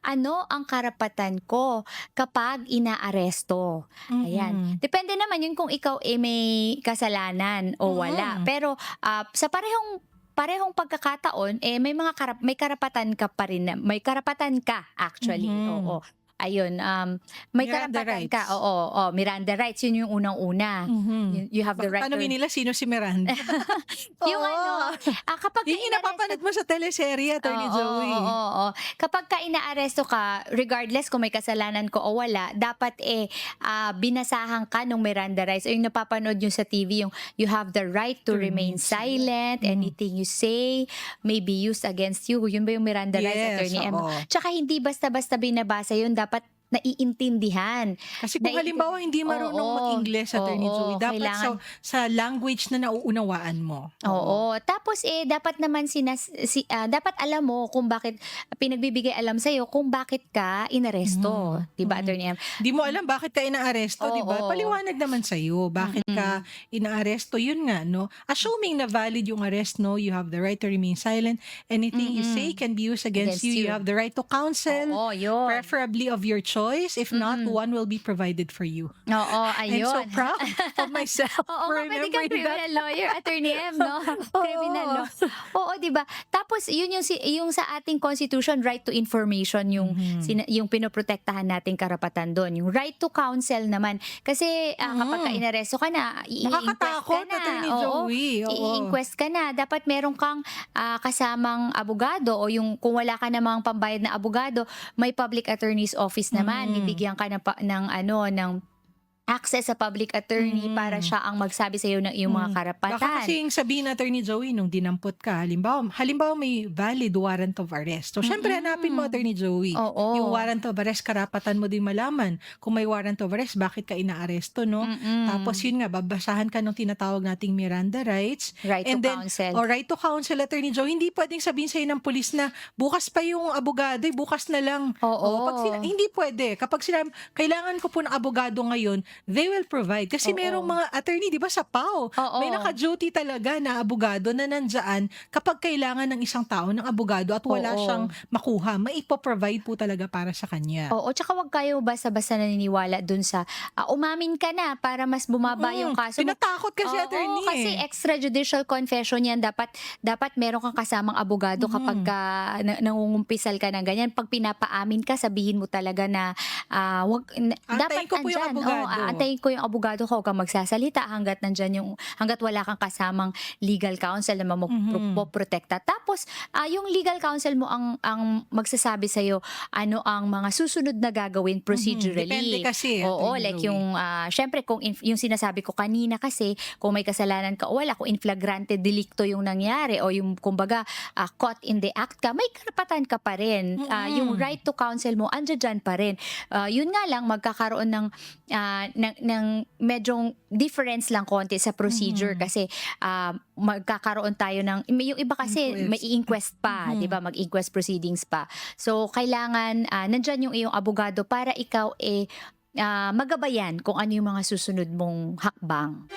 ano ang karapatan ko kapag inaaresto? Ayan. Mm. Depende naman yun kung ikaw, may kasalanan o wala. Mm. Pero, sa parehong parehong pagkakataon, may karapatan ka pa rin na may karapatan ka actually, Mhm. oo. Ayun, may Miranda karapatan ka, rights. oo, Miranda rights, yun yung unang-una. Mhm. You have the Baka right to tanungin nila sino si Miranda. yung ano, Oo. kapagka Yun yung inaresto napapanood mo sa teleserye, Attorney oo, oo, Joey. oo. Kapagka inaaresto ka, regardless kung may kasalanan ka o wala, dapat, binasahan ka nung Miranda rights o yung napapanood niyo sa TV, yung you have the right to To remain remain silent. silent, Mhm. anything you say may be used against you. Yun ba yung Miranda rights, Yes, Attorney M? oo. Tsaka hindi basta-basta binabasa yun, dapat naiintindihan. Kasi kung halimbawa hindi marunong Oo, mag-Ingles, Attorney oo, Joey, dapat kailangan sa language na nauunawaan mo. Oo. oo. Tapos, dapat naman dapat alam mo kung bakit pinagbibigay alam sa'yo kung bakit ka inaresto, Mhm, 'di ba, mm. Attorney M? Di mo alam bakit ka inaaresto, 'di ba? Oo, Paliwanag naman sa'yo bakit ka mm, inaaresto, yun nga 'no. Assuming na valid yung arrest 'no, you have the right to remain silent. Anything you say mm. can be used against you. Against You you. have the right to counsel, Oo, 'yun. preferably of your choice. If not, Mm. one will be provided for you. Oo, I'm so ayun. proud of myself Oo for nga, puwede kang remembering that. criminal lawyer, Attorney M, 'no? Criminal Oo. law. Oo, 'di ba? Tapos yun yung sa ating constitution, right to information Mhm. yung pinoprotektahan nating karapatan dun. Yung right to counsel naman, kasi, kapagka Mm. inaresto ka na, i-i-inquest ka Nakakatakot, na, Attorney oo, Joey, oo. i-i-inquest ka na. Dapat meron kang, kasamang abogado o yung kung wala ka namang pambayad na abogado, may public attorney's office naman. Mhm. Bibigyan ka ng access sa public attorney para Mhm. siya ang magsabi sa'yo ng iyong mga Baka karapatan. kasing sabihin, Attorney Joey, nung dinampot ka, halimbawa may valid warrant of arrest. So, syempre hanapin mo, Mm. Attorney Joey, yung Oo. warrant of arrest, karapatan mo din malaman. Kung may warrant of arrest, bakit ka inaaresto, no? Tapos Mm. yun nga, babasahan ka ng tinatawag nating Miranda rights. Right to And then, counsel. o right to counsel, Attorney Joey, hindi pwedeng sabihin sa'yo ng pulis na bukas pa yung abogado, bukas na lang. O, Oo. hindi pwede. Kapag sinabi, kailangan ko po ng abogado ngayon, they will provide. Kasi merong Oo. mga attorney, di ba, sa PAO, may Oo. naka-duty talaga na abogado na nandyan kapag kailangan ng isang tao ng abogado at wala siyang Oo. makuha, maipoprovide po talaga para sa kanya. Oo, tsaka wag kayo basta-basta naniniwala dun sa, umamin ka na para mas bumaba yung kaso mo. Tinatakot kasi, Oo, attorney, kasi eh. extrajudicial confession 'yan, dapat meron kang kasamang abogado kapagka nangungumpisal ka ng ganyan. 'Pag pinapaamin ka, sabihin mo talaga na, dapat Antayin ko po yung andiyan, oo, abogado. aantayin ko yung abogado ko, huwag kang magsasalita hangga't wala kang kasamang legal counsel na poprotekta. Tapos, yung legal counsel mo ang magsasabi sa'yo ano ang mga susunod na gagawin Depende procedurally. kasi, Oo, Attorney like Joey. yung, siyempre kung yung sinasabi ko kanina, kasi kung may kasalanan ka o wala, kung in flagrante delicto yung nangyari o yung kumbaga, caught in the act ka, may karapatan ka pa rin. Yung right to counsel mo andiyan pa rin. Yun nga lang, magkakaroon ng medyong difference lang konti sa procedure kasi, magkakaroon tayo ng yung iba kasi may i-inquest pa, 'di ba? Mag-inquest proceedings pa. So kailangan, nandiyan yung iyong abogado para ikaw, magabayan kung ano yung mga susunod mong hakbang.